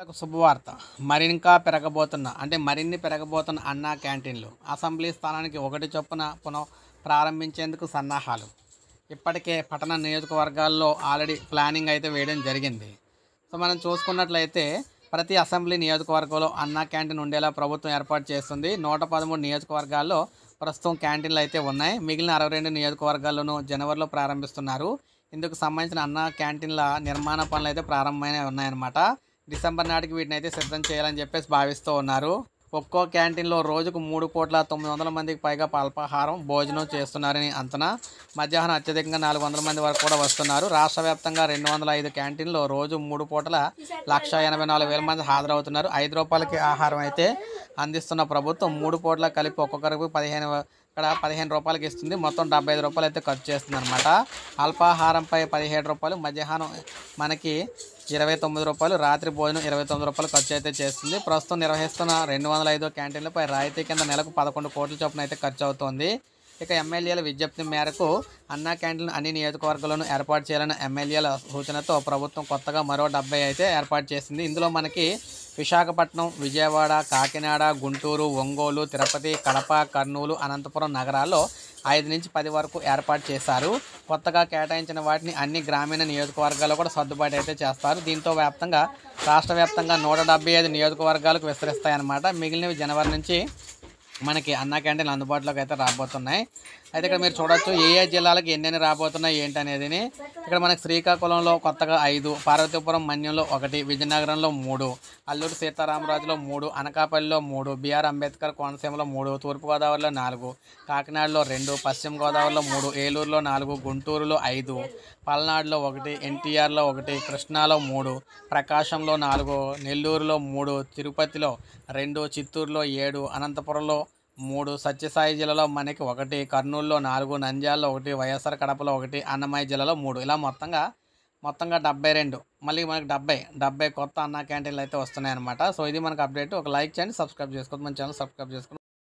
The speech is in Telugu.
ఒక శుభవార్త. మరిన్ని పెరగబోతున్న అన్నా క్యాంటీన్లు. అసెంబ్లీ స్థానానికి ఒకటి చొప్పున ప్రారంభించేందుకు సన్నాహాలు. ఇప్పటికే పట్టణ నియోజకవర్గాల్లో ఆల్రెడీ ప్లానింగ్ అయితే వేయడం జరిగింది. సో మనం చూసుకున్నట్లయితే ప్రతి అసెంబ్లీ నియోజకవర్గంలో అన్నా క్యాంటీన్ ఉండేలా ప్రభుత్వం ఏర్పాటు చేస్తుంది. 113 నియోజకవర్గాల్లో ప్రస్తుతం క్యాంటీన్లు అయితే ఉన్నాయి. మిగిలిన 62 నియోజకవర్గాల్లోనూ జనవరిలో ప్రారంభిస్తున్నారు. ఇందుకు సంబంధించిన అన్నా క్యాంటీన్ల నిర్మాణ పనులు అయితే ప్రారంభమైన ఉన్నాయన్నమాట. డిసెంబర్ నాటికి వీటిని అయితే సిద్ధం చేయాలని చెప్పేసి భావిస్తూ ఉన్నారు. ఒక్కో క్యాంటీన్లో రోజుకు 3,900,000 మందికి పైగా అల్పాహారం భోజనం చేస్తున్నారని అంచనా. మధ్యాహ్నం అత్యధికంగా 400 మంది వరకు కూడా వస్తున్నారు. రాష్ట్ర వ్యాప్తంగా 205 క్యాంటీన్లో రోజు 3 పూటల 1,84,000 మంది హాజరవుతున్నారు. ₹5 ఆహారం అయితే అందిస్తున్న ప్రభుత్వం 3 పూటల కలిపి ఒక్కొక్కరికి 15 రూపాయలకి ఇస్తుంది. మొత్తం ₹75 అయితే ఖర్చు చేస్తుంది అనమాట. అల్పాహారంపై ₹17, మధ్యాహ్నం మనకి ₹29, రాత్రి భోజనం ₹29 ఖర్చు అయితే చేస్తుంది. ప్రస్తుతం నిర్వహిస్తున్న 205 క్యాంటీన్లపై రాయితీ కింద నెలకు 11 కోట్ల చొప్పున అయితే ఖర్చు అవుతోంది. ఇక ఎమ్మెల్యేల విజ్ఞప్తి మేరకు అన్నా క్యాంటీన్ అన్ని నియోజకవర్గాల్లోనూ ఏర్పాటు చేయాలన్న ఎమ్మెల్యేల సూచనతో ప్రభుత్వం కొత్తగా మరో 70 అయితే ఏర్పాటు చేసింది. ఇందులో మనకి విశాఖపట్నం, విజయవాడ, కాకినాడ, గుంటూరు, ఒంగోలు, తిరుపతి, కడప, కర్నూలు, అనంతపురం నగరాల్లో 5 నుంచి 10 వరకు ఏర్పాటు చేశారు. కొత్తగా కేటాయించిన వాటిని అన్ని గ్రామీణ నియోజకవర్గాల్లో కూడా సర్దుబాటు అయితే చేస్తారు. దీంతో రాష్ట్ర వ్యాప్తంగా 175 నియోజకవర్గాలకు విస్తరిస్తాయన్నమాట. మిగిలినవి జనవరి నుంచి మనకి అన్నా క్యాంటీన్లు అందుబాటులోకి అయితే రాబోతున్నాయి. అయితే ఇక్కడ మీరు చూడొచ్చు ఏ జిల్లాలకు ఎన్నెన్ని రాబోతున్నాయి ఏంటనేది. ఇక్కడ మనకి శ్రీకాకుళంలో కొత్తగా 5, పార్వతీపురం మన్యంలో 1, విజయనగరంలో 3, అల్లూరు సీతారామరాజులో 3, అనకాపల్లిలో 3, బిఆర్ అంబేద్కర్ కోనసీమలో 3, తూర్పుగోదావరిలో 4, కాకినాడలో 2, పశ్చిమ గోదావరిలో 3, ఏలూరులో 4, గుంటూరులో 5, పల్నాడులో 1, ఎన్టీఆర్లో 1, కృష్ణాలో 3, ప్రకాశంలో 4, నెల్లూరులో 3, తిరుపతిలో 2, చిత్తూరులో 7, అనంతపురంలో 3, సత్యసాయి జిల్లాలో మనకి 1, కర్నూలులో 4, నంద్యాలలో 1, వైఎస్ఆర్ కడపలో 1, అన్నమయ్య జిల్లాలో 3, ఇలా మొత్తంగా 72, మళ్ళీ మనకి 70 కొత్త అన్నా క్యాంటీన్లు అయితే వస్తున్నాయి అనమాట. సో ఇది మనకు అప్డేట్. ఒక లైక్ చేయండి, సబ్స్క్రైబ్ చేసుకోండి, మన ఛానల్ సబ్స్క్రైబ్ చేసుకోండి.